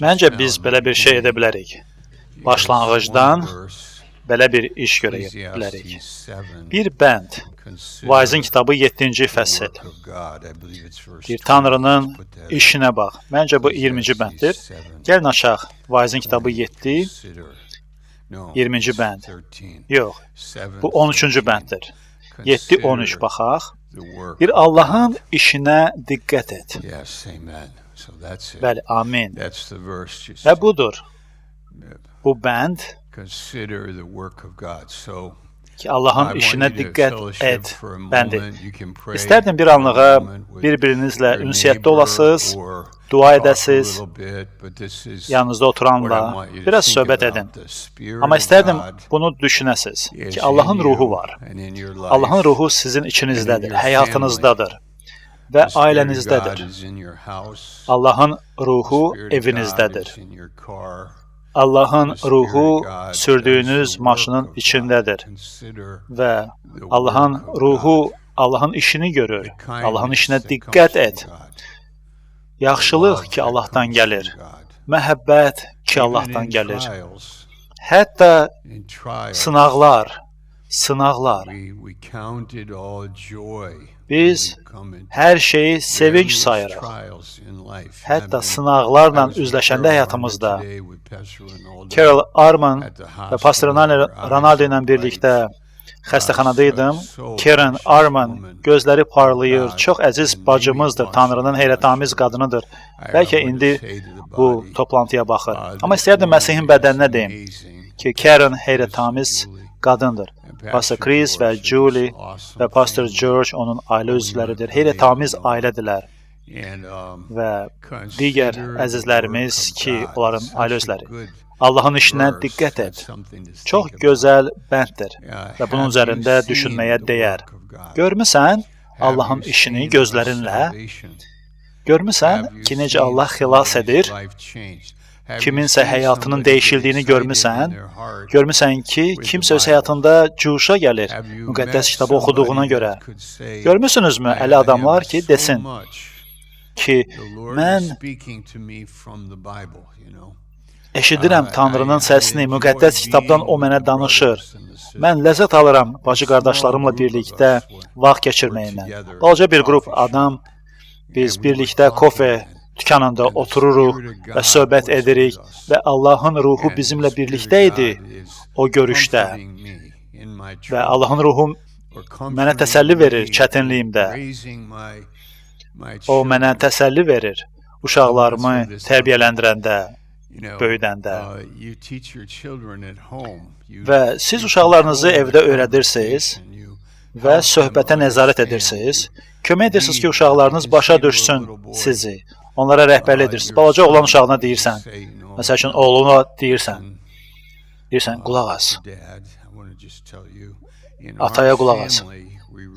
Məncə biz belə bir şey edə bilərik. Başlanğıcdan belə bir iş görə bilərik. Bir bənd, Vaizin kitabı 7-ci fəsil. Bir Tanrının işinə bax. Məncə bu 20-ci bənddir. Gəlin açaq. Vaizin kitabı 7, 20-ci bənd. Yox, bu 13-cü bənddir. 7-13 baxaq. Bir Allahın işinə diqqət et. Bəli, amin. Və budur. Bu bənd ki, Allahın işinə diqqət et bəndi. İstərdim bir anlığa bir-birinizlə ünsiyyətdə olasınız, dua edəsiniz, yanınızda oturanla biraz söhbət edin. Amma istərdim bunu düşünəsiniz ki, Allahın ruhu var. Allahın ruhu sizin içinizdədir, həyatınızdadır və ailənizdədir. Allahın ruhu evinizdədir. Allahın ruhu sürdüyünüz maşının içindədir və Allahın ruhu Allahın işini görür. Allahın işinə diqqət et. Yaxşılıq ki, Allahdan gəlir. Məhəbbət ki, Allahdan gəlir. Hətta sınaqlar. Biz hər şeyi sevinç sayırıq. Hətta sınaqlarla üzləşəndə həyatımızda. Carol Arman və Pastor Ronaldo ilə birlikdə xəstəxanadaydım. Karen Arman gözləri parlayır, çox əziz bacımızdır, Tanrının heyrətamiz qadınıdır. Bəlkə indi bu toplantıya baxır. Amma istəyərdim Məsihin bədəninə deyim ki, Karen heyrətamiz qadındır. Pastor Chris və Julie və Pastor George onun ailə üzvləridir. Heyrətamiz ailədirlər. Və digər əzizlərimiz ki, onların ailə üzvləri. Allahın işinə diqqət et. Çox gözəl bənddir və bunun üzərində düşünməyə dəyər. Görmüsən Allahın işini gözlərinlə? Görmüsən ki, necə Allah xilas edir? Kiminsə həyatının dəyişildiyini görmüsən? Görmüsən ki, kimsə öz həyatında cuşa gəlir, müqəddəs kitabı oxuduğuna görə. Görmüsünüzmü, əli adamlar ki, desin ki, mən eşidirəm Tanrının səsini, müqəddəs kitabdan o mənə danışır. Mən ləzzət alıram bacı qardaşlarımla birlikdə vaxt keçirməyimdən. Balaca bir qrup adam, biz birlikdə kofe dükanında otururuq və söhbət edirik və Allahın ruhu bizimlə birlikdə idi o görüşdə. Və Allahın ruhu mənə təsəlli verir çətinliyimdə. O mənə təsəlli verir uşaqlarımı tərbiyələndirəndə, böyüdəndə. Və siz uşaqlarınızı evdə öyrədirsiniz və söhbətə nəzarət edirsiniz. Kömək edirsiniz ki, uşaqlarınız başa düşsün sizi. Onlara rəhbərlik edirsiniz. Balaca oğlan uşağına deyirsən, məsəl üçün oğluna deyirsən, qulaq as, ataya qulaq as.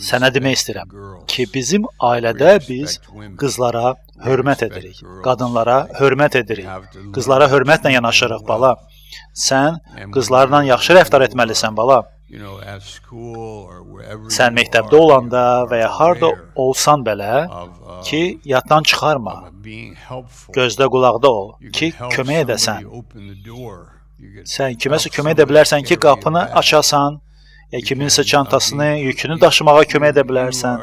Sənə demək istəyirəm ki, bizim ailədə biz qızlara hörmət edirik, qadınlara hörmət edirik, qızlara hörmətlə yanaşırıq, bala. Sən qızlarla yaxşı rəftar etməlisən, bala. Sən məktəbdə olanda və ya harda olsan belə ki, yaddan çıxarma. Gözdə qulaqda ol ki, kömək edəsən. Sən kiməsə kömək edə bilərsən ki, qapını açasan, ya kiminsə çantasını, yükünü daşımağa kömək edə bilərsən.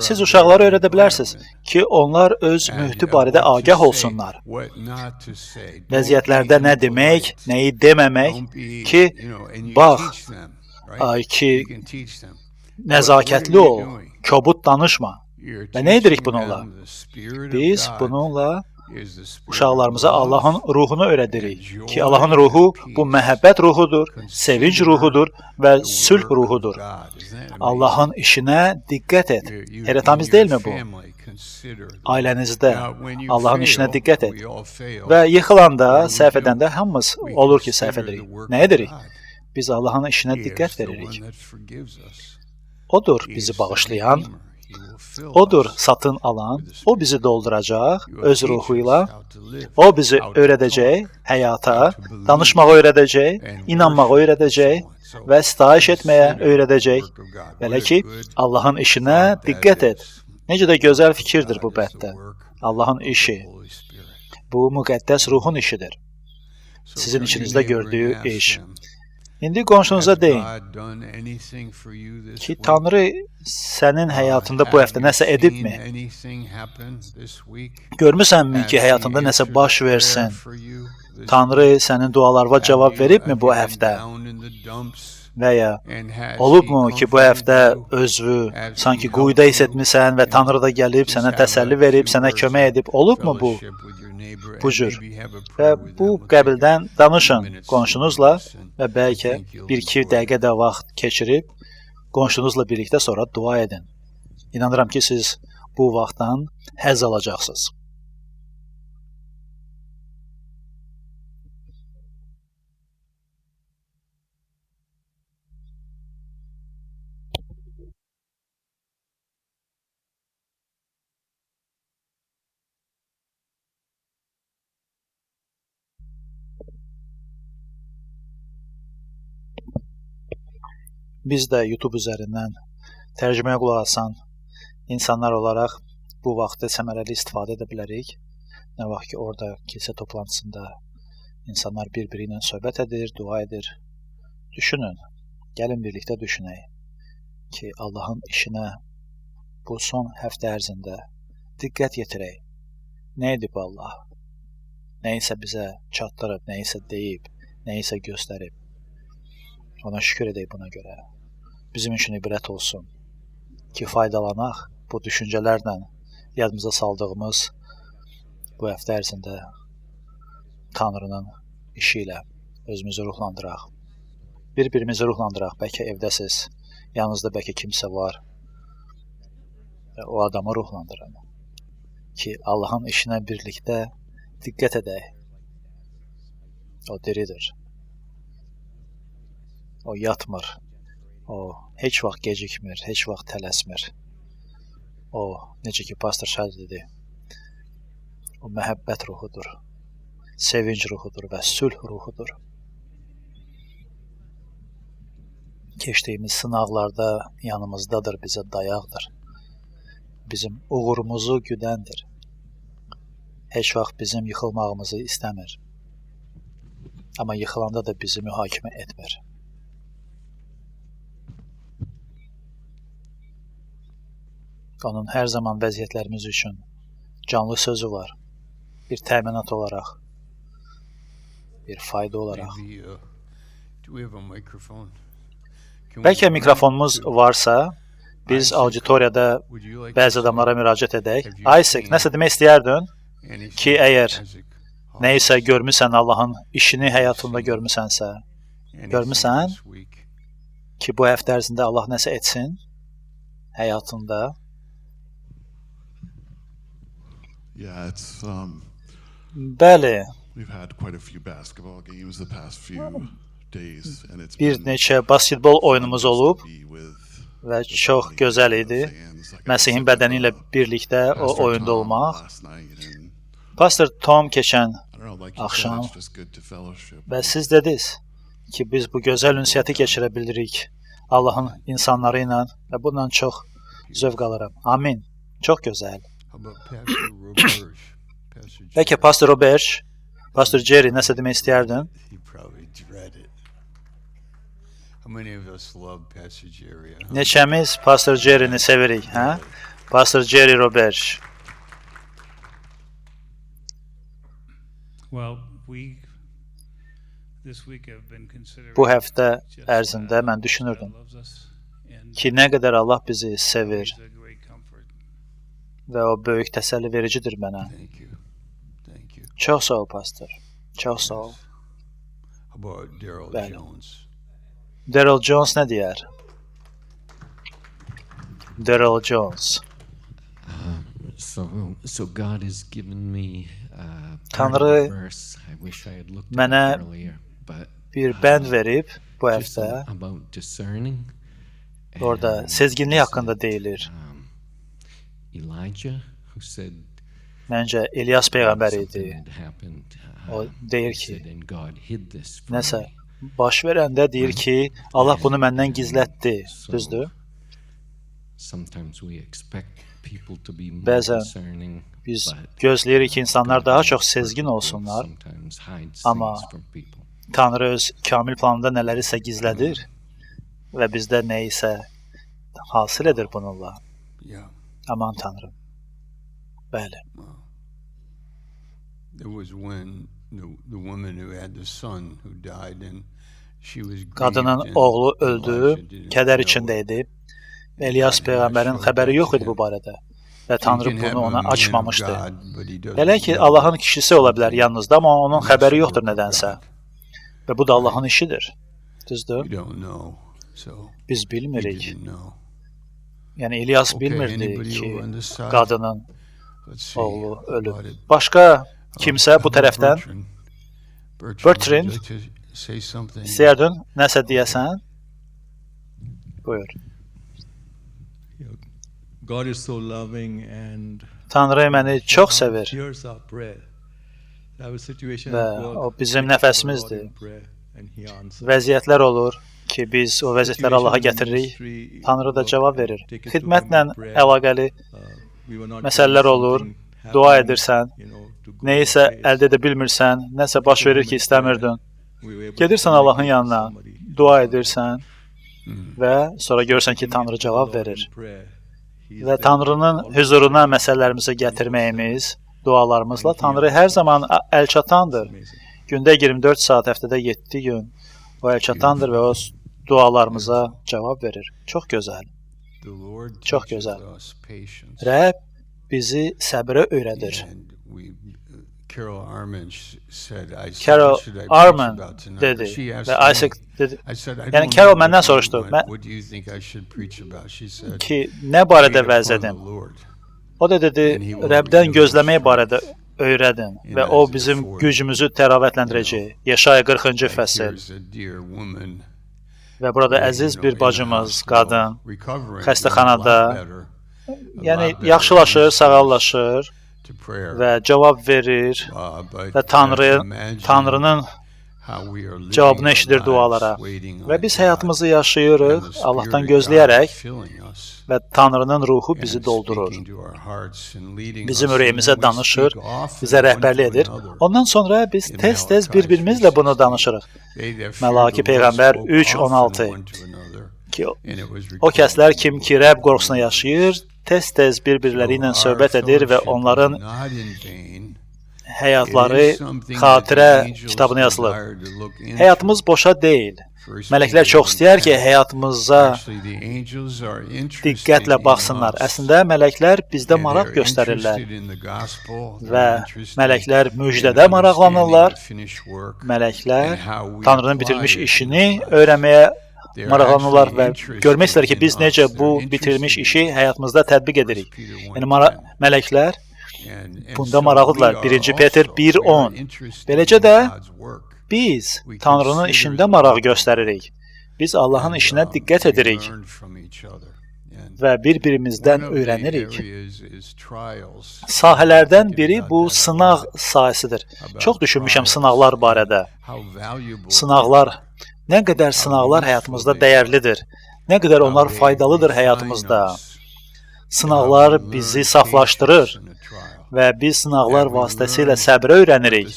Siz uşaqları öyrədə bilərsiniz ki, onlar öz mühiti barədə agah olsunlar. Vəziyyətlərdə nə demək, nəyi deməmək ki, bax, ki, nəzakətli ol, kobud danışma. Və nə edirik bununla? Biz bununla uşaqlarımıza Allahın ruhunu öyrədirik ki, Allahın ruhu bu məhəbbət ruhudur, sevinç ruhudur və sülh ruhudur. Allahın işinə diqqət et. Heyrətamiz deyilmi bu? Ailənizdə Allahın işinə diqqət et. Və yıxılanda, səhv edəndə hamımız olur ki, səhv edirik. Nə edirik? Biz Allahın işinə diqqət veririk. Odur bizi bağışlayan, Odur satın alan, o bizi dolduracaq öz ruhuyla, o bizi öyrədəcək həyata, danışmağı öyrədəcək, inanmağı öyrədəcək və sitayiş etməyə öyrədəcək. Belə ki, Allahın işinə diqqət et. Necə də gözəl fikirdir bu bəddə. Allahın işi. Bu müqəddəs ruhun işidir. Sizin içinizdə gördüyü iş. İndi qonşunuza deyin ki, Tanrı sənin həyatında bu həftə nəsə edibmi? Görmüsənmi ki, həyatında nəsə baş versin? Tanrı sənin dualarına cavab veribmi bu həftə? Və ya olubmu ki, bu həftə özünü sanki quyuda hiss etmisən və Tanrı da gəlib sənə təsəlli verib, sənə kömək edib? Olubmu bu? Bu cür. Və bu qəbildən danışın qonşunuzla və bəlkə 1-2 dəqiqə də vaxt keçirib qonşunuzla birlikdə sonra dua edin. İnanıram ki, siz bu vaxtdan həzz alacaqsınız. Biz də YouTube üzərindən tərcüməyə qulaq asan insanlar olaraq bu vaxtı səmərəli istifadə edə bilərik. Nə vaxt ki, orada kilsə toplantısında insanlar bir-biri ilə söhbət edir, dua edir. Düşünün, gəlin birlikdə düşünək ki, Allahın işinə bu son həftə ərzində diqqət yetirək. Nə edib Allah? Nəyisə bizə çatdırıb, nəyisə deyib, nəyisə göstərib. Ona şükür edək buna görə. Bizim üçün ibrət olsun ki, faydalanaq bu düşüncələrlə yadımıza saldığımız bu həftə ərzində Tanrının işi ilə özümüzü ruhlandıraq. Bir-birimizi ruhlandıraq. Bəlkə evdəsiz, yanınızda bəlkə kimsə var və o adamı ruhlandırın ki, Allahın işinə birlikdə diqqət edək. O diridir. O yatmır. O heç vaxt gecikmir, heç vaxt tələsmir. O, necə ki, Pastor Şadi dedi, o məhəbbət ruhudur, sevinç ruhudur və sülh ruhudur. Keçdiyimiz sınaqlarda yanımızdadır, bizə dayaqdır. Bizim uğurumuzu güdəndir. Heç vaxt bizim yıxılmağımızı istəmir. Amma yıxılanda da bizi mühakimə etmir. Onun hər zaman vəziyyətlərimiz üçün canlı sözü var. Bir təminat olaraq, bir fayda olaraq. Bəlkə mikrofonumuz varsa, biz auditoriyada bəzi adamlara müraciət edək. Isaac, nəsə demək istəyərdin ki, əgər nəyisə görmüsən, Allahın işini həyatında görmüsənsə, görmüsən ki, bu həftə ərzində Allah nəsə etsin həyatında. Bəli, bir neçə basketbol oyunumuz olub və çox gözəl idi. Məsihin bədəni ilə birlikdə o oyunda olmaq. Pastor Tom keçən axşam və siz dediniz ki, biz bu gözəl ünsiyyəti keçirə bilirik Allahın insanları ilə və bundan çox zövq alıram. Amin. Çox gözəl. Bəlkə Pastor Robert, Pastor Jerry nəsə demək istəyərdin? Neçəmiz Pastor Jerry'ni sevirik, hə? Pastor Jerry Robert. Bu həftə ərzində mən düşünürdüm ki, nə qədər Allah bizi sevir və o böyük təsəlli vericidir mənə. Çox sağ ol, pastor. Çox sağ ol. Bəli. Daryl Jones nə deyər? Daryl Jones. Tanrı mənə bir bənd verib bu həftə. Orada sezginlik haqqında deyilir. Məncə İlyas peyğəmbər idi. O deyir ki, nəsə baş verəndə deyir ki, Allah bunu məndən gizlətdi. Düzdür? Bəzən biz gözləyirik ki, insanlar daha çox sezgin olsunlar, amma Tanrı öz kamil planında nələrisə gizlədir və bizdə nəyisə hasil edir bununla. Aman Tanrım. Bəli. Qadının oğlu öldü, kədər içində idi. İlyas peyğəmbərin xəbəri yox idi bu barədə və Tanrı bunu ona açmamışdı. Belə ki, Allahın kişisi ola bilər yanınızda, amma onun xəbəri yoxdur nədənsə. Və bu da Allahın işidir. Düzdür? Biz bilmirik. Yəni İlyas bilmirdi ki, qadının oğlu ölüb. Başqa kimsə bu tərəfdən? Bertrand, istəyərdin nəsə deyəsən? Buyur. Tanrı məni çox sevir və o bizim nəfəsimizdir. Vəziyyətlər olur ki, biz o vəziyyətləri Allaha gətiririk, Tanrı da cavab verir. Xidmətlə əlaqəli məsələlər olur, dua edirsən, nəyisə əldə edə bilmirsən, nəsə baş verir ki, istəmirdin. Gedirsən Allahın yanına, dua edirsən və sonra görürsən ki, Tanrı cavab verir. Və Tanrının hüzuruna məsələlərimizi gətirməyimiz, dualarımızla Tanrı hər zaman əlçatandır. Gündə 24 saat, həftədə 7 gün o əlçatandır və o dualarımıza cavab verir. Çox gözəl. Çox gözəl. Rəbb bizi səbrə öyrədir. Carol Arman dedi və Isaac dedi. Yəni Carol məndən soruşdu ki, nə barədə vəz edim? O da dedi, Rəbdən gözləmək barədə öyrədin və o bizim gücümüzü təravətləndirəcək. Yeşaya 40-cı fəsil. Və burada əziz bir bacımız, qadın, xəstəxanada, yəni yaxşılaşır, sağallaşır və cavab verir və Tanrının cavabını eşidir dualara. Və biz həyatımızı yaşayırıq, Allahdan gözləyərək və Tanrının ruhu bizi doldurur. Bizim ürəyimizə danışır, bizə rəhbərlik edir. Ondan sonra biz tez-tez bir-birimizlə bunu danışırıq. Məlaki Peyğəmbər 3:16 ki, o kəslər kim ki Rəbb qorxusuna yaşayır, tez-tez bir-birləri ilə söhbət edir və onların həyatları xatirə kitabına yazılır. Həyatımız boşa deyil. Mələklər çox istəyər ki, həyatımıza diqqətlə baxsınlar. Əslində, mələklər bizdə maraq göstərirlər və mələklər müjdədə maraqlanırlar. Mələklər Tanrının bitirmiş işini öyrənməyə maraqlanırlar və görmək istər ki, biz necə bu bitirilmiş işi həyatımızda tətbiq edirik. Yəni, mələklər bunda maraqlıdırlar. 1. Peter 1:10. Beləcə də biz Tanrının işində maraq göstəririk. Biz Allahın işinə diqqət edirik və bir-birimizdən öyrənirik. Sahələrdən biri bu sınaq sahəsidir. Çox düşünmüşəm sınaqlar barədə. Nə qədər sınaqlar həyatımızda dəyərlidir, nə qədər onlar faydalıdır həyatımızda. Sınaqlar bizi saflaşdırır və biz sınaqlar vasitəsilə səbrə öyrənirik.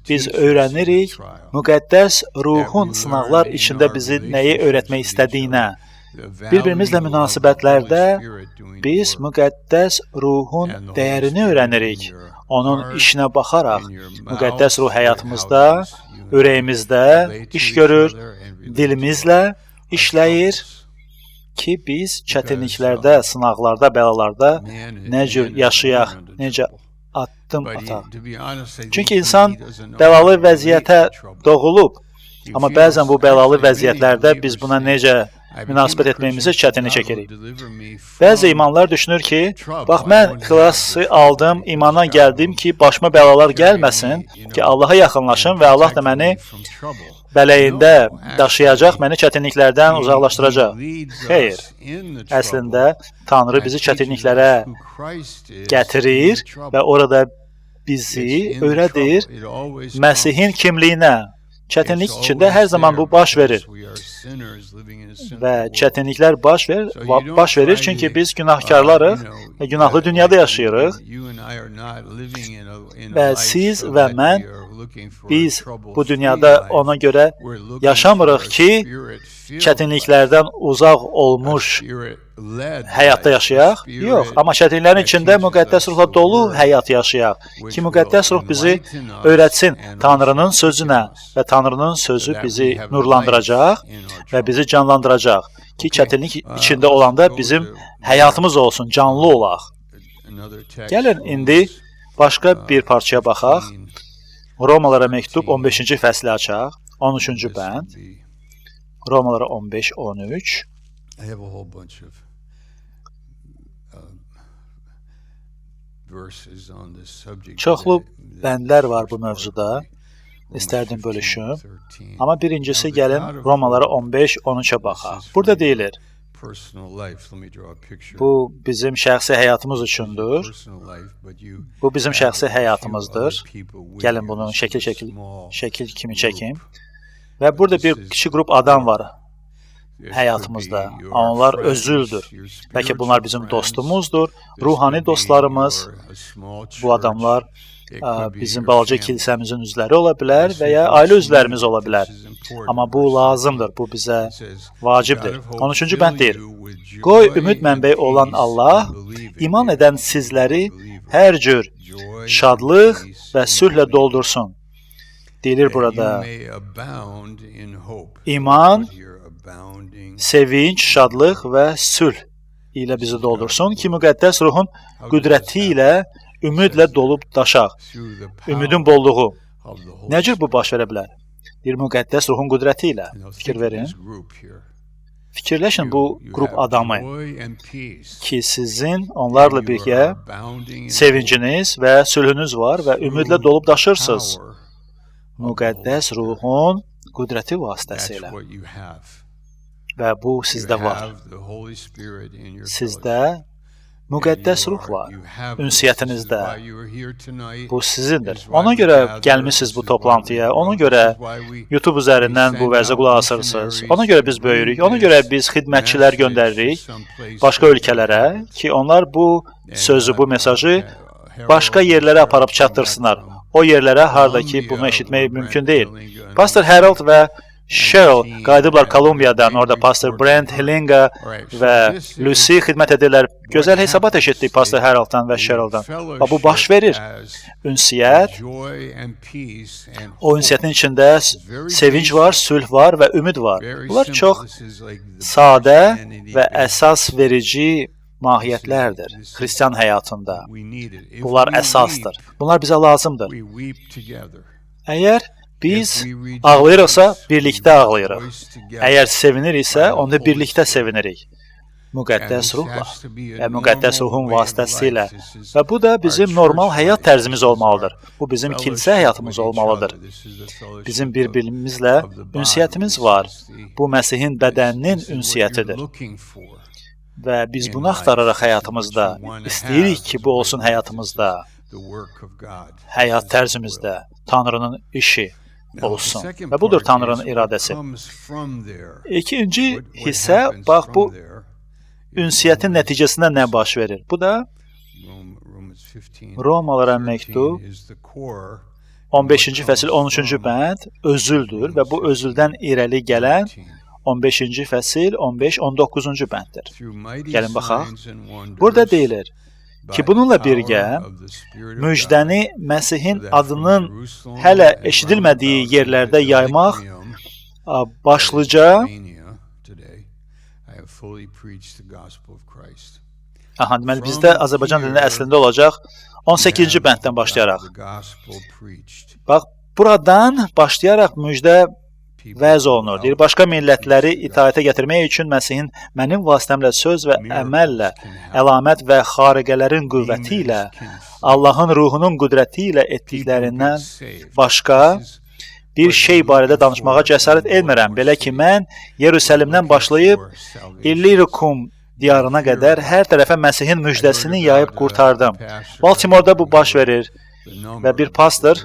Biz öyrənirik müqəddəs ruhun sınaqlar içində bizi nəyi öyrətmək istədiyinə. Bir-birimizlə münasibətlərdə biz müqəddəs ruhun dəyərini öyrənirik. Onun işinə baxaraq, müqəddəs ruh həyatımızda, ürəyimizdə iş görür, dilimizlə işləyir ki, biz çətinliklərdə, sınaqlarda, bəlalarda nə cür yaşayaq, necə addım ataq. Çünki insan bəlalı vəziyyətə doğulub, amma bəzən bu bəlalı vəziyyətlərdə biz buna necə münasibət etməyimizi çətinlik çəkirik. Bəzi imanlar düşünür ki, bax mən xilası aldım, imana gəldim ki, başıma bəlalar gəlməsin, ki Allaha yaxınlaşım və Allah da məni bələyində daşıyacaq, məni çətinliklərdən uzaqlaşdıracaq. Xeyr, əslində Tanrı bizi çətinliklərə gətirir və orada bizi öyrədir Məsihin kimliyinə. Çətinlik içində hər zaman bu baş verir. Və çətinliklər baş verir çünki biz günahkarlarıq və günahlı dünyada yaşayırıq. Və siz və mən, biz bu dünyada ona görə yaşamırıq ki, çətinliklərdən uzaq olmuş həyatda yaşayaq. Yox, amma çətinliklərin içində müqəddəs ruhla dolu həyat yaşayaq. Ki, müqəddəs ruh bizi öyrətsin Tanrının sözünə və Tanrının sözü bizi nurlandıracaq və bizi canlandıracaq. Ki, çətinlik içində olanda bizim həyatımız olsun, canlı olaq. Gəlin, indi başqa bir parçaya baxaq. Romalara məktub 15-ci fəsli açaq, 13-cü bənd. Romalara 15-13. Çoxlu bəndlər var bu mövzuda. İstərdim bölüşüm. Amma birincisi gəlin Romalara 15-13-ə baxaq. Burada deyilir, bu bizim şəxsi həyatımız üçündür. Bu bizim şəxsi həyatımızdır. Gəlin bunu şəkil kimi çəkim. Və burada bir kiçik qrup adam var həyatımızda. Onlar özüldür. Bəlkə bunlar bizim dostumuzdur, ruhani dostlarımız. Bu adamlar bizim balaca kilsəmizin üzvləri ola bilər və ya ailə üzvlərimiz ola bilər. Amma bu lazımdır, bu bizə vacibdir. 13-cü bənd deyir, qoy ümid mənbəyi olan Allah, iman edən sizləri hər cür şadlıq və sülhlə doldursun. Deyilir burada, iman, sevinç, şadlıq və sülh ilə bizi doldursun ki, müqəddəs ruhun qüdrəti ilə ümidlə dolub daşaq. Ümidin bolluğu. Nə cür bu baş verə bilər? Bir müqəddəs ruhun qüdrəti ilə. Fikir verin. Fikirləşin bu qrup adamı ki, sizin onlarla birgə sevinciniz və sülhünüz var və ümidlə dolub daşırsınız. Müqəddəs ruhun qüdrəti vasitəsilə. Və bu sizdə var. Sizdə müqəddəs ruh var, ünsiyyətinizdə. Bu sizindir. Ona görə gəlmişsiniz bu toplantıya, ona görə YouTube üzərindən bu vəzə qulaq asırsınız. Ona görə biz böyürük, ona görə biz xidmətçilər göndəririk başqa ölkələrə ki, onlar bu sözü, bu mesajı başqa yerlərə aparıb çatdırsınlar. O yerlərə harda ki, bunu eşitmək mümkün deyil. Pastor Harold və Cheryl qayıdıblar Kolumbiyadan, orada Pastor Brent Hellinga və Lucy xidmət edirlər. Gözəl hesabat eşitdik Pastor Harolddan və Cheryldan. Və bu baş verir. Ünsiyyət, o ünsiyyətin içində sevinç var, sülh var və ümid var. Bunlar çox sadə və əsas verici mahiyyətlərdir xristian həyatında. Bunlar əsasdır. Bunlar bizə lazımdır. Əgər biz ağlayırıqsa, birlikdə ağlayırıq. Əgər seviniriksə, onda birlikdə sevinirik. Müqəddəs ruhla və müqəddəs ruhun vasitəsilə. Və bu da bizim normal həyat tərzimiz olmalıdır. Bu bizim kilsə həyatımız olmalıdır. Bizim bir-birimizlə ünsiyyətimiz var. Bu Məsihin bədəninin ünsiyyətidir. Və biz bunu axtararaq həyatımızda. İstəyirik ki, bu olsun həyatımızda. Həyat tərzimizdə Tanrının işi olsun. Və budur Tanrının iradəsi. İkinci hissə, bax bu ünsiyyətin nəticəsində nə baş verir? Bu da Romalara məktub 15-ci fəsil 13-cü bənd özüldür və bu özüldən irəli gələn 15-ci fəsil 15-19-cu bənddir. Gəlin baxaq. Burada deyilir ki, bununla birgə müjdəni Məsihin adının hələ eşidilmədiyi yerlərdə yaymaq başlıca deməli, bizdə Azərbaycan dilində əslində olacaq 18-ci bənddən başlayaraq. Bax, buradan başlayaraq müjdə vəz olunur. Deyir, başqa millətləri itaətə gətirmək üçün Məsihin mənim vasitəmlə söz və əməllə, əlamət və xariqələrin qüvvəti ilə, Allahın ruhunun qüdrəti ilə etdiklərindən başqa bir şey barədə danışmağa cəsarət etmirəm. Belə ki, mən Yerusəlimdən başlayıb İllirikum diyarına qədər hər tərəfə Məsihin müjdəsini yayıb qurtardım. Baltimorda bu baş verir və bir pastor,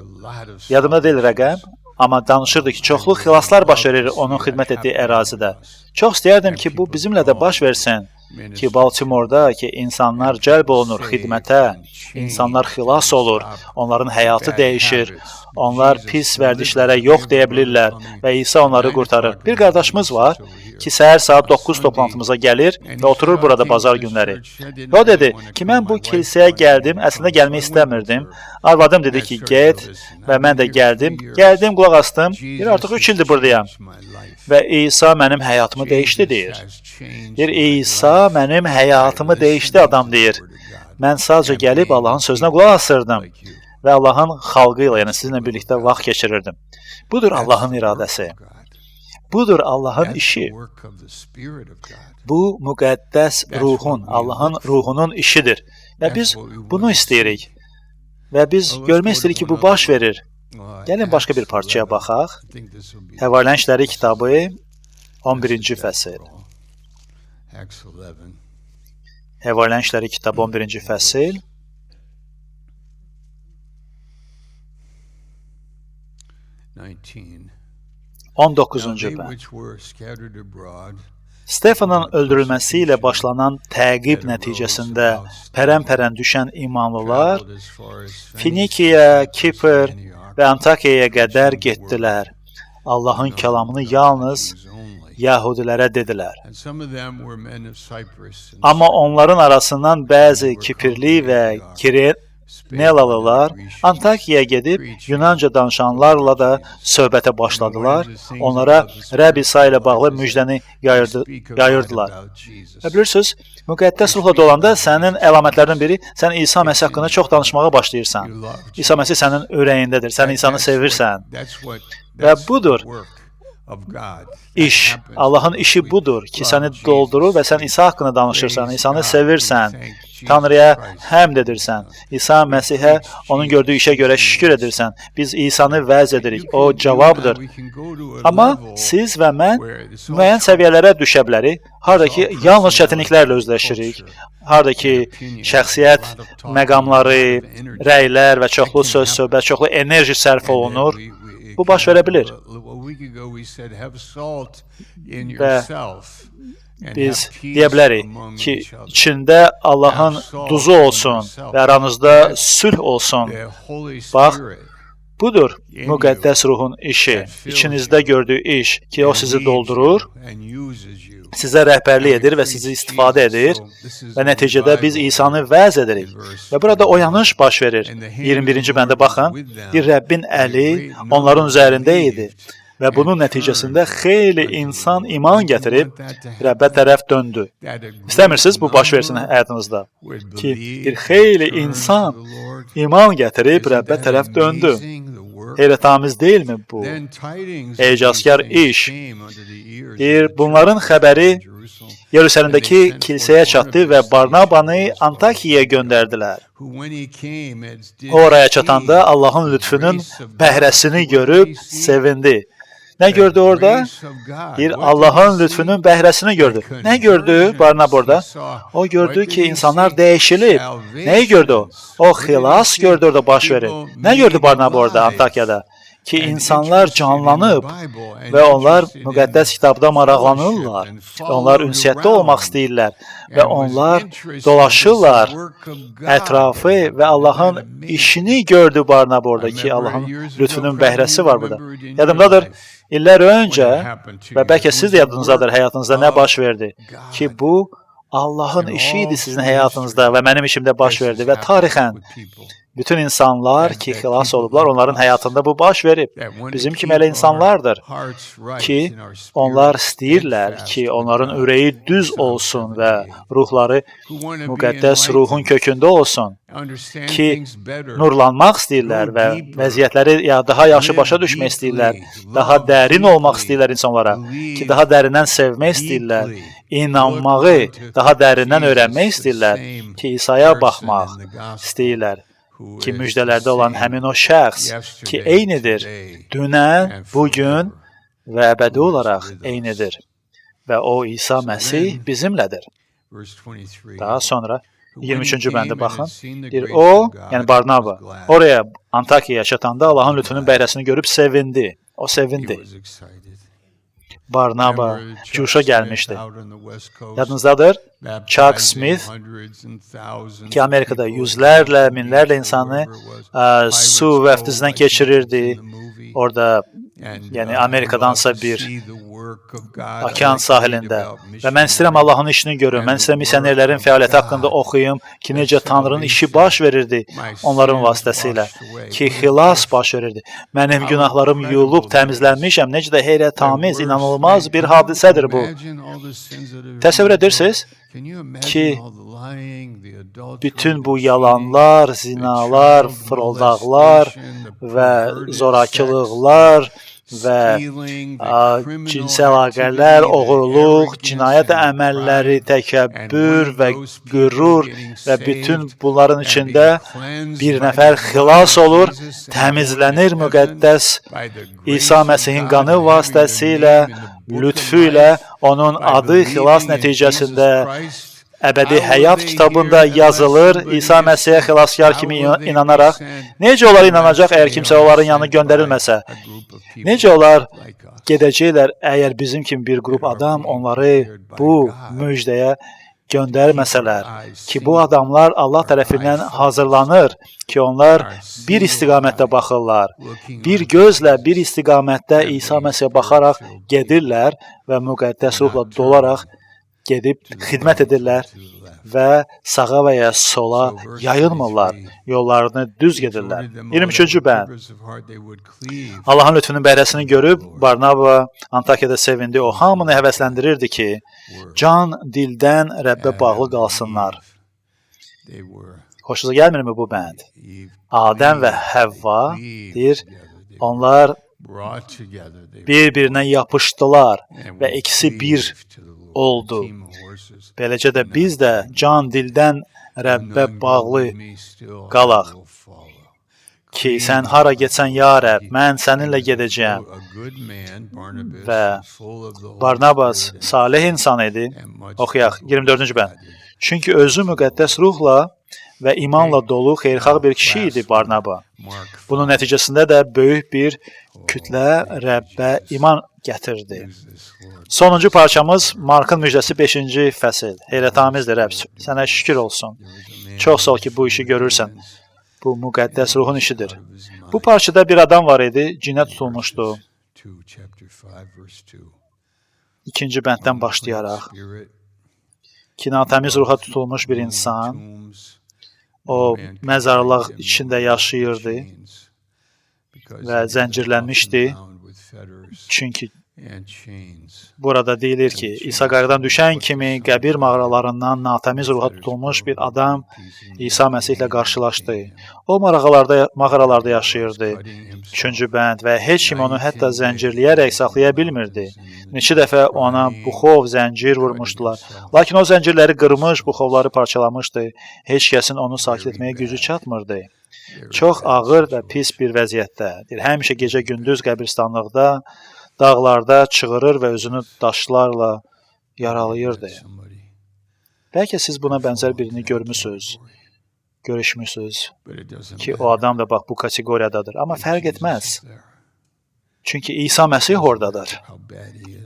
yadımda deyil rəqəm, amma danışırdı ki, çoxlu xilaslar baş verir onun xidmət etdiyi ərazidə. Çox istəyərdim ki, bu bizimlə də baş versin. Ki, Baltimorda ki, insanlar cəlb olunur xidmətə, insanlar xilas olur, onların həyatı dəyişir, onlar pis vərdişlərə yox deyə bilirlər və İsa onları qurtarır. Bir qardaşımız var ki, səhər saat 9 toplantımıza gəlir və oturur burada bazar günləri. O dedi ki, mən bu kilsəyə gəldim, əslində gəlmək istəmirdim. Arvadım dedi ki, get və mən də gəldim, qulaq astım, artıq 3 ildir buradayam. Və İsa mənim həyatımı dəyişdi, deyir. İsa mənim həyatımı dəyişdi, adam deyir. Mən sadəcə gəlib Allahın sözünə qulaq asırdım və Allahın xalqı ilə, yəni sizinlə birlikdə vaxt keçirirdim. Budur Allahın iradəsi. Budur Allahın işi. Bu müqəddəs ruhun, Allahın ruhunun işidir. Və biz bunu istəyirik. Və biz görmək istəyirik ki, bu baş verir. Gəlin başqa bir parçaya baxaq. Həvarlərin İşləri kitabı 11-ci fəsil. Həvarlərin İşləri kitabı 11-ci fəsil. 19-cu bənd. Stefanın öldürülməsi ilə başlanan təqib nəticəsində pərən-pərən düşən imanlılar Finikiya, Kipr və Antakiyaya qədər getdilər. Allahın kəlamını yalnız Yahudilərə dedilər. Amma onların arasından bəzi Kipirli və Kirenelalılar Antakiyaya gedib Yunanca danışanlarla da söhbətə başladılar. Onlara Rəbb İsa ilə bağlı müjdəni yayırdılar. Və bilirsiniz, müqəddəs ruhla dolanda sənin əlamətlərdən biri, sən İsa Məsih haqqında çox danışmağa başlayırsan. İsa Məsih sənin ürəyindədir, sən insanı sevirsən. Və budur iş, Allahın işi budur ki, səni doldurur və sən İsa haqqında danışırsan, İsanı sevirsən, Tanrıya həmd edirsən, İsa Məsihə onun gördüyü işə görə şükür edirsən. Biz İsanı vəz edirik, o cavabdır. Amma siz və mən müəyyən səviyyələrə düşə bilərik, haradakı yalnız çətinliklərlə özləşirik, haradakı şəxsiyyət məqamları, rəylər və çoxlu söz, söhbət, çoxlu enerji sərf olunur. Bu baş verə bilir. Və biz deyə bilərik ki, içində Allahın duzu olsun və aranızda sülh olsun. Bax, budur müqəddəs ruhun işi, içinizdə gördüyü iş ki, o sizi doldurur, sizə rəhbərlik edir və sizi istifadə edir və nəticədə biz İsanı vəz edirik. Və burada oyanış baş verir. 21-ci bəndə baxın, bir Rəbbin əli onların üzərində idi. Və bunun nəticəsində xeyli insan iman gətirib Rəbbə tərəf döndü. İstəmirsiniz bu baş versin həyatınızda? Ki, bir xeyli insan iman gətirib Rəbbə tərəf döndü. Heyrətamiz deyilmi bu? Ecazkar iş. Bunların xəbəri Yerusəlimdəki kilsəyə çatdı və Barnabanı Antakiyaya göndərdilər. O oraya çatanda Allahın lütfünün bəhrəsini görüb sevindi. Nə gördü orada? Allahın lütfünün bəhrəsini gördü. Nə gördü Barnab orada? O gördü ki, insanlar dəyişilib. Nəyi gördü o? O xilas gördü orada baş verir. Nə gördü Barnab orada Antakiyada? Ki, insanlar canlanıb və onlar müqəddəs kitabda maraqlanırlar. Onlar ünsiyyətdə olmaq istəyirlər və onlar dolaşırlar ətrafı və Allahın işini gördü Barnab orada ki, Allahın lütfünün bəhrəsi var burada. Yadımdadır, illər öncə və bəlkə siz də yadınızdadır həyatınızda nə baş verdi ki, bu Allahın işi idi sizin həyatınızda və mənim işimdə baş verdi və tarixən Bütün insanlar ki xilas olublar, onların həyatında bu baş verib. Bizim kimi elə insanlardır ki, onlar istəyirlər ki, onların ürəyi düz olsun və ruhları müqəddəs ruhun kökündə olsun ki, nurlanmaq istəyirlər və vəziyyətləri daha yaxşı başa düşmək istəyirlər, daha dərin olmaq istəyirlər insanlara, ki, daha dərindən sevmək istəyirlər, inanmağı daha dərindən öyrənmək istəyirlər, ki, İsa'ya baxmaq istəyirlər. Ki, müjdələrdə olan həmin o şəxs ki, eynidir, dünən, bugün və əbədi olaraq eynidir. Və o İsa Məsih bizimlədir. Daha sonra 23-cü bəndə baxın. O, yəni Barnaba, oraya Antakiyaya çatanda Allahın lütfunun bəhrəsini görüb sevindi. O sevindi. Barnaba cuşa gəlmişdi. Yadınızdadır? Chuck Smith ki, Amerikada yüzlərlə, minlərlə insanı su vəftizindən keçirirdi. Orada, yəni Amerikadansa bir okean sahilində. Və mən istəyirəm Allahın işini görüm. Mən istəyirəm misionerlərin fəaliyyəti haqqında oxuyum ki, necə Tanrının işi baş verirdi onların vasitəsilə. Ki, xilas baş verirdi. Mənim günahlarım yuyulub, təmizlənmişəm. Necə də heyrətamiz, inanılmaz bir hadisədir bu. Təsəvvür edirsiniz ki, bütün bu yalanlar, zinalar, fırıldaqlar və zorakılıqlar və cinsel əlaqələr, oğurluq, cinayət əməlləri, təkəbbür və qürur və bütün bunların içində bir nəfər xilas olur, təmizlənir müqəddəs İsa Məsihin qanı vasitəsilə, lütfü ilə, onun adı xilas nəticəsində əbədi həyat kitabında yazılır. İsa Məsihə xilaskar kimi inanaraq, necə onlar inanacaq əgər kimsə onların yanına göndərilməsə? Necə onlar gedəcəklər əgər bizim kimi bir qrup adam onları bu müjdəyə göndərməsələr? Ki, bu adamlar Allah tərəfindən hazırlanır ki, onlar bir istiqamətdə baxırlar. Bir gözlə, bir istiqamətdə İsa Məsihə baxaraq gedirlər və müqəddəs ruhla dolaraq gedib xidmət edirlər və sağa və ya sola yayılmırlar, yollarını düz gedirlər. 23-cü bənd. Allahın lütfunun bəhrəsini görüb, Barnaba Antakiyada sevindi. O, hamını həvəsləndirirdi ki, can dildən Rəbbə bağlı qalsınlar. Xoşunuza gəlmirmi bu bənd? Adəm və Həvva deyir, onlar bir-birinə yapışdılar və ikisi bir oldu. Beləcə də biz də can dildən Rəbbə bağlı qalaq. Ki, sən hara getsən, ya Rəbb, mən səninlə gedəcəyəm. Və Barnabas salih insan idi. Oxuyaq, 24-cü bənd. Çünki özü müqəddəs ruhla və imanla dolu xeyirxah bir kişi idi Barnaba. Bunun nəticəsində də böyük bir kütlə Rəbbə iman gətirdi. Sonuncu parçamız Markın müjdəsi 5-ci fəsil. Heyrətamizdir Rəbb, sənə şükür olsun. Çox sağ ol ki, bu işi görürsən. Bu müqəddəs ruhun işidir. Bu parçada bir adam var idi, cinə tutulmuşdu. 2-ci bənddən başlayaraq. Ki, natəmiz ruha tutulmuş bir insan, o məzarlıq içində yaşayırdı və zəncirlənmişdi. Çünki burada deyilir ki, İsa qayğıdan düşən kimi qəbir mağaralarından natəmiz ruha tutulmuş bir adam İsa Məsihlə qarşılaşdı. O mağaralarda yaşayırdı. 3-cü bənd və heç kim onu hətta zəncirləyərək saxlaya bilmirdi. Neçə dəfə ona buxov, zəncir vurmuşdular. Lakin o zəncirləri qırmış, buxovları parçalamışdı. Heç kəsin onu sakit etməyə gücü çatmırdı. Çox ağır və pis bir vəziyyətdə. Həmişə gecə-gündüz qəbirstanlıqda, dağlarda çığırır və özünü daşlarla yaralayırdı. Bəlkə siz buna bənzər birini görüşmüsünüz ki, o adam da bax bu kateqoriyadadır. Amma fərq etməz. Çünki İsa Məsih oradadır.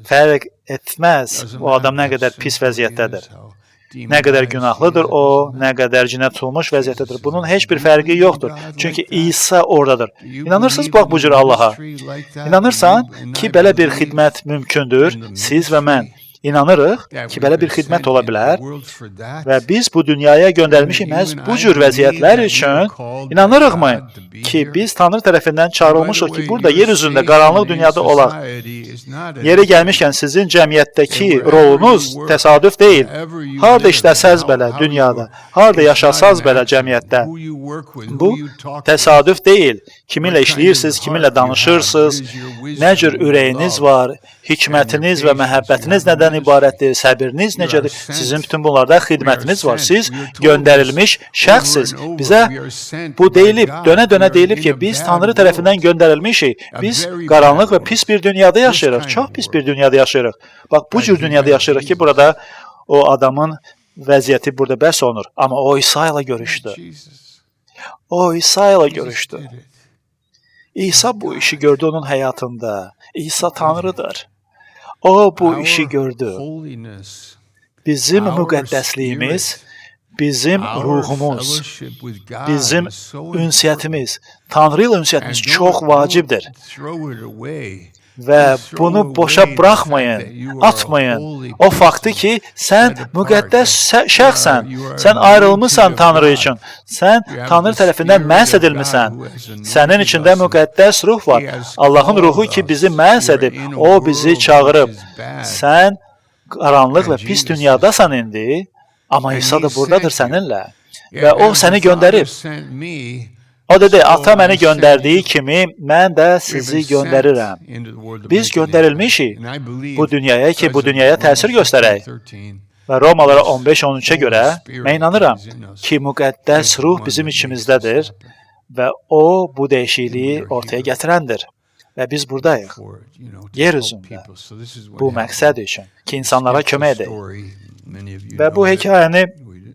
Fərq etməz o adam nə qədər pis vəziyyətdədir. Nə qədər günahlıdır o, nə qədər cinə tutulmuş vəziyyətdədir. Bunun heç bir fərqi yoxdur. Çünki İsa oradadır. İnanırsınız bax bu cür Allaha? İnanırsan ki, belə bir xidmət mümkündür, siz və mən. İnanırıq ki, belə bir xidmət ola bilər və biz bu dünyaya göndərilmişik məhz bu cür vəziyyətlər üçün. İnanırıqmı ki, biz Tanrı tərəfindən çağırılmışıq ki, burada yer üzündə qaranlıq dünyada olaq. Yeri gəlmişkən sizin cəmiyyətdəki rolunuz təsadüf deyil. Harada işləsəz belə dünyada, harada yaşasaz belə cəmiyyətdə, bu təsadüf deyil. Kiminlə işləyirsiniz, kiminlə danışırsınız, nə cür ürəyiniz var, hikmətiniz və məhəbbətiniz nədən ibarətdir, səbiriniz necədir? Sizin bütün bunlarda xidmətiniz var. Siz göndərilmiş şəxsiz. Bizə bu deyilib, dönə-dönə deyilib ki, biz Tanrı tərəfindən göndərilmişik. Biz qaranlıq və pis bir dünyada yaşayırıq. Çox pis bir dünyada yaşayırıq. Bax, bu cür dünyada yaşayırıq ki, burada o adamın vəziyyəti burada bəs olunur. Amma o İsa ilə görüşdü. O İsa ilə görüşdü. İsa bu işi gördü onun həyatında. İsa Tanrıdır. O bu işi gördü. Bizim müqəddəsliyimiz, bizim ruhumuz, bizim ünsiyyətimiz, Tanrı ilə ünsiyyətimiz çox vacibdir. Və bunu boşa buraxmayın, atmayın. O faktı ki, sən müqəddəs şəxsən, sən ayrılmısan Tanrı üçün, sən Tanrı tərəfindən məhz edilmisən. Sənin içində müqəddəs ruh var. Allahın ruhu ki, bizi məhz edib, o bizi çağırıb. Sən qaranlıq və pis dünyadasan indi, amma İsa da buradadır səninlə və o səni göndərib. O dedi, ata məni göndərdiyi kimi, mən də sizi göndərirəm. Biz göndərilmişik bu dünyaya ki, bu dünyaya təsir göstərək. Və Romalara 15-13-ə görə mən inanıram ki, müqəddəs ruh bizim içimizdədir və o, bu dəyişikliyi ortaya gətirəndir. Və biz buradayıq, yer üzündə, bu məqsəd üçün, ki, insanlara kömək edək. Və bu hekayəni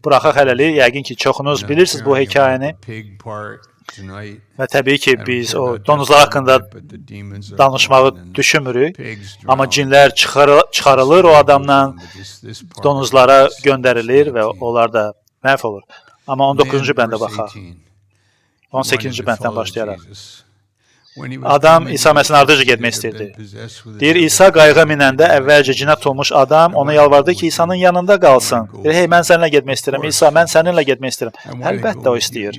buraxaq hələlik, yəqin ki, çoxunuz bilirsiniz bu hekayəni. Və təbii ki, biz o donuzlar haqqında danışmağı düşünmürük. Amma cinlər çıxarılır o adamdan, donuzlara göndərilir və onlar da məhv olur. Amma 19-cu bəndə baxaq. 18-ci bənddən başlayaraq. Adam İsa Məsihin ardıcı getmək istəyirdi. Deyir, İsa qayığa minəndə əvvəlcə cinə tutulmuş adam ona yalvardı ki, İsa'nın yanında qalsın. Deyir, hey, mən səninlə getmək istəyirəm. İsa, mən səninlə getmək istəyirəm. Əlbəttə o istəyir.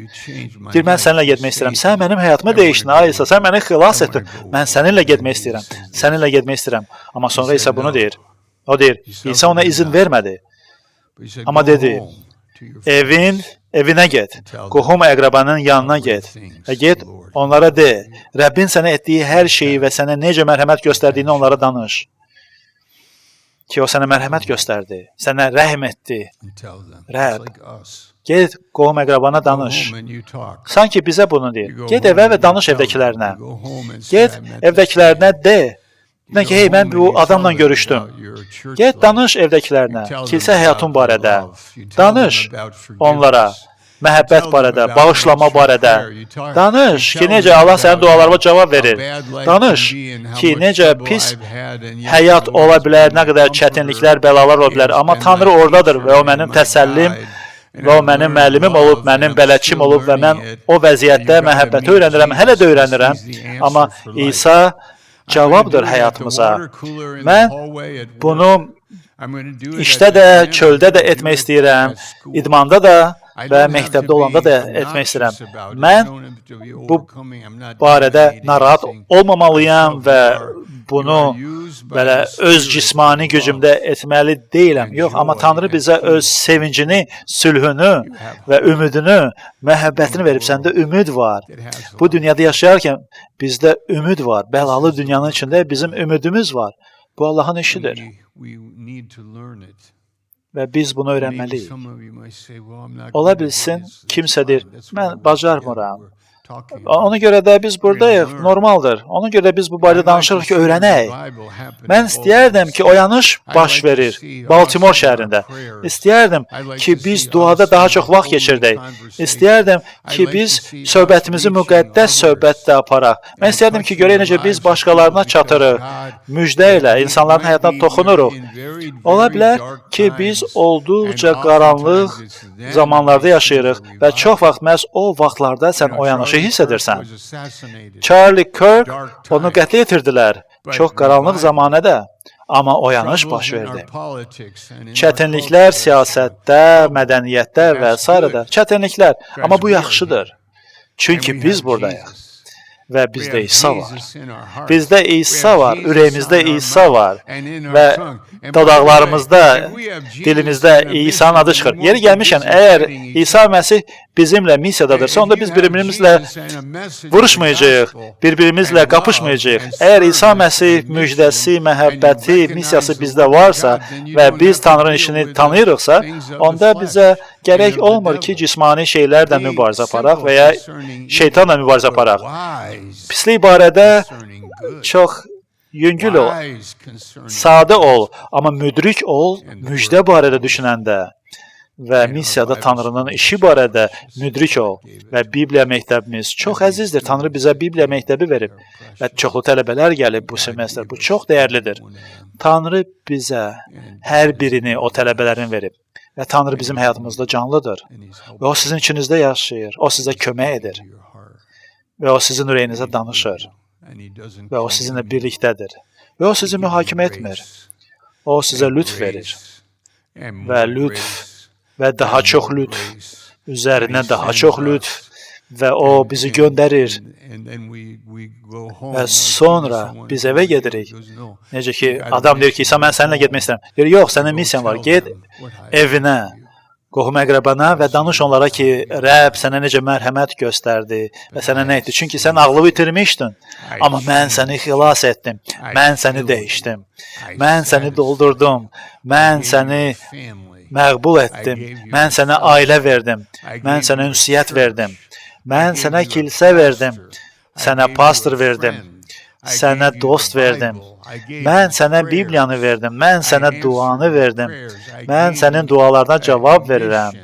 Deyir, mən səninlə getmək istəyirəm. Sən mənim həyatımı dəyişdin, ay İsa, sən məni xilas etdin. Mən səninlə getmək istəyirəm. Səninlə getmək istəyirəm. Amma sonra İsa bunu deyir. O deyir, İsa ona izin vermədi. Amma dedi, evinə get, qohum əqrabanın yanına get və get onlara de, Rəbbin sənə etdiyi hər şeyi və sənə necə mərhəmət göstərdiyini onlara danış. Ki, o sənə mərhəmət göstərdi, sənə rəhm etdi. Rəbb, get qohum əqrabana danış. Sanki bizə bunu deyir. Get evə və danış evdəkilərinə. Get evdəkilərinə de. Deyən ki, hey, mən bu adamla görüşdüm. Get, danış evdəkilərinə, kilsə həyatın barədə. Danış onlara, məhəbbət barədə, bağışlama barədə. Danış ki, necə Allah sənin dualarıma cavab verir. Danış ki, necə pis həyat ola bilər, nə qədər çətinliklər, bəlalar ola bilər. Amma Tanrı oradadır və o mənim təsəllim və o mənim müəllimim olub, mənim bələdçim olub və mən o vəziyyətdə məhəbbəti öyrənirəm, hələ də öyrənirəm. Amma İsa cavabdır həyatımıza. Mən bunu işdə də, çöldə də etmək istəyirəm, idmanda da və məktəbdə olanda da etmək istəyirəm. Mən bu barədə narahat olmamalıyam və bunu belə öz cismani gücümdə etməli deyiləm. Yox, amma Tanrı bizə öz sevincini, sülhünü və ümidini, məhəbbətini verib. Səndə ümid var. Bu dünyada yaşayarkən bizdə ümid var. Bəlalı dünyanın içində bizim ümidimiz var. Bu Allahın işidir. Və biz bunu öyrənməliyik. Ola bilsin, kimsədir, mən bacarmıram. Ona görə də biz buradayıq, normaldır. Ona görə də biz bu barədə danışırıq ki, öyrənək. Mən istəyərdim ki, oyanış baş verir Baltimore şəhərində. İstəyərdim ki, biz duada daha çox vaxt keçirdək. İstəyərdim ki, biz söhbətimizi müqəddəs söhbətdə aparaq. Mən istəyərdim ki, görək necə biz başqalarına çatırıq, müjdə ilə insanların həyatına toxunuruq. Ola bilər ki, biz olduqca qaranlıq zamanlarda yaşayırıq və çox vaxt məhz o vaxtlarda sən oyanışı hiss edirsən. Charlie Kirk onu qətlə yetirdilər çox qaranlıq zamanədə. Amma o yanlış baş verdi. Çətinliklər siyasətdə, mədəniyyətdə və s. Çətinliklər. Amma bu yaxşıdır. Çünki biz buradayıq. Və bizdə İsa var. Bizdə İsa var, ürəyimizdə İsa var və dodaqlarımızda, dilimizdə İsa'nın adı çıxır. Yeri gəlmişkən, əgər İsa Məsih bizimlə missiyadadırsa, onda biz bir-birimizlə vuruşmayacağıq, bir-birimizlə qapışmayacağıq. Əgər İsa Məsih müjdəsi, məhəbbəti, missiyası bizdə varsa və biz Tanrının işini tanıyırıqsa, onda bizə gərək olmur ki, cismani şeylərlə mübarizə aparaq və ya şeytanla mübarizə aparaq. Pislik barədə çox yüngül ol, sadə ol, amma müdrik ol, müjdə barədə düşünəndə və missiyada Tanrının işi barədə müdrik ol. Və Bibliya məktəbimiz çox əzizdir. Tanrı bizə Bibliya məktəbi verib və çoxlu tələbələr gəlib bu semestr. Bu çox dəyərlidir. Tanrı bizə hər birini o tələbələrin verib. Və Tanrı bizim həyatımızda canlıdır. Və o sizin içinizdə yaşayır. O sizə kömək edir. Və o sizin ürəyinizə danışır. Və o sizinlə birlikdədir. Və o sizi mühakimə etmir. O sizə lütf verir. Və lütf və daha çox lütf, üzərinə daha çox lütf və o bizi göndərir. Və sonra biz evə gedirik. Necə ki, adam deyir ki, İsa, mən səninlə getmək istəyirəm. Deyir, yox, sənin missiyan var. Get evinə, qohum əqrəbana və danış onlara ki, Rəbb sənə necə mərhəmət göstərdi və sənə nə etdi. Çünki sən ağlı itirmişdin, amma mən səni xilas etdim, mən səni dəyişdim, mən səni doldurdum, mən səni məqbul etdim, mən sənə ailə verdim, mən sənə ünsiyyət verdim, mən sənə kilsə verdim, sənə pastor verdim, sənə dost verdim, mən sənə Bibliyanı verdim, mən sənə duanı verdim, mən sənin dualarına cavab verirəm,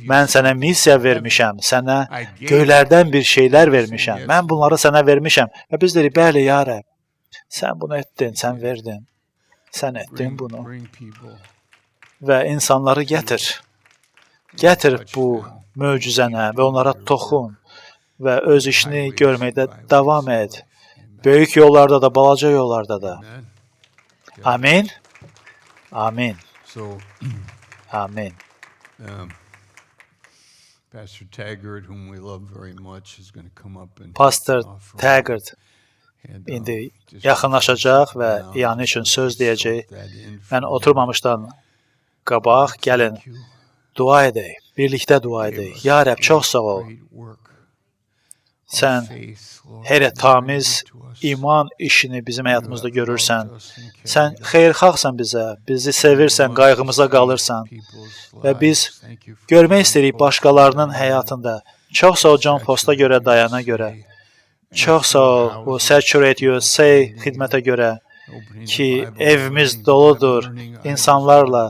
mən sənə missiya vermişəm, sənə göylərdən bir şeylər vermişəm, mən bunları sənə vermişəm. Və biz deyirik, bəli, ya Rəbb, sən bunu etdin, sən verdin, sən etdin bunu. Və insanları gətir. Gətir bu möcüzənə və onlara toxun və öz işini görməkdə davam et. Böyük yollarda da, balaca yollarda da. Amin. Amin. Amin. Pastor Taggart indi yaxınlaşacaq və İyanı üçün söz deyəcək. Mən oturmamışdan qabaq, gəlin, dua edək, birlikdə dua edək. Ya Rəbb, çox sağ ol. Sən heyrətamiz iman işini bizim həyatımızda görürsən. Sən xeyirxahsan bizə, bizi sevirsən, qayğımıza qalırsan. Və biz görmək istəyirik başqalarının həyatında. Çox sağ ol John Post'a görə, Dayana görə. Çox sağ ol bu Saturate USA xidmətə görə. Ki evimiz doludur insanlarla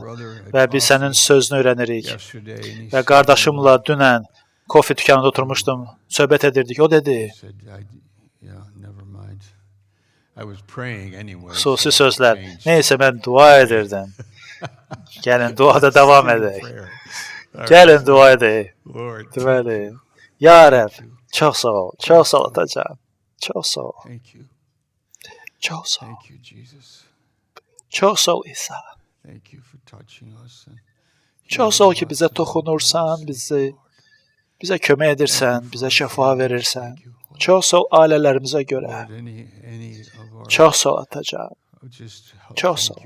və biz sənin sözünü öyrənirik. Və qardaşımla dünən kofe dükanında oturmuşdum, söhbət edirdik. O dedi, xüsusi sözlər. Neysə, mən dua edirdim. Gəlin, duada davam edək. Gəlin, dua edək. Deməli, ya Rəbb, çox sağ ol, çox sağ ol atacağım. Çox sağ ol. Çox sağ ol. Çox sağ ol, İsa. Çox sağ ol ki, bizə toxunursan, bizə kömək edirsən, bizə şəfa verirsən. Çox sağ ol ailələrimizə görə. Çox sağ ol atacağım. Çox sağ ol.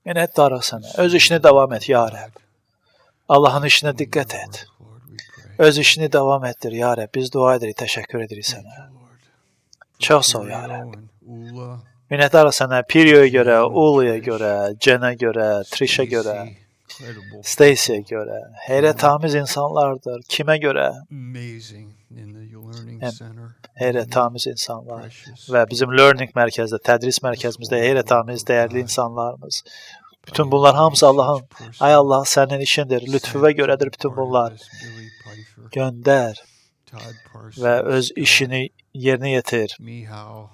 Minnətdarıq sənə. Öz işini davam et, ya Rəbb. Allahın işinə diqqət et. Öz işini davam etdir, ya Rəbb. Biz dua edirik, təşəkkür edirik sənə. Çox sağ ol, ya Rəbb. Minnətdarıq sənə Piryo'ya görə, Ulu'ya görə, Jen'ə görə, Trish'ə görə, Stacy'yə görə. Heyrətamiz insanlardır. Kimə görə? Heyrətamiz insanlar. Və bizim learning mərkəzdə, tədris mərkəzimizdə heyrətamiz, dəyərli insanlarımız. Bütün bunlar hamısı Allahın, ay Allah, sənin işindir. Lütfüvə görədir bütün bunlar. Göndər və öz işini yerinə yetir.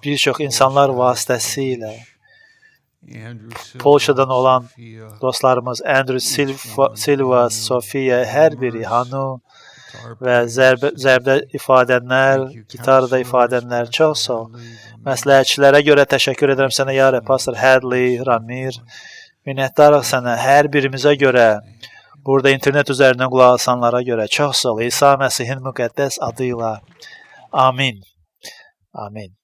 Bir çox insanlar vasitəsilə Polşadan olan dostlarımız Andrew Silva, Sofia, hər biri, Hanu, və zərbdə ifadənlər, gitarda ifadənlər, çox sağ ol. Məsləhətçilərə görə təşəkkür edirəm sənə, ya Rəbb, Pastor Hadley, Ramir. Minnətdarıq sənə, hər birimizə görə, burada internet üzərindən qulaq asanlara görə. Çox sağ ol, İsa Məsihin müqəddəs adıyla. Amin. Amin.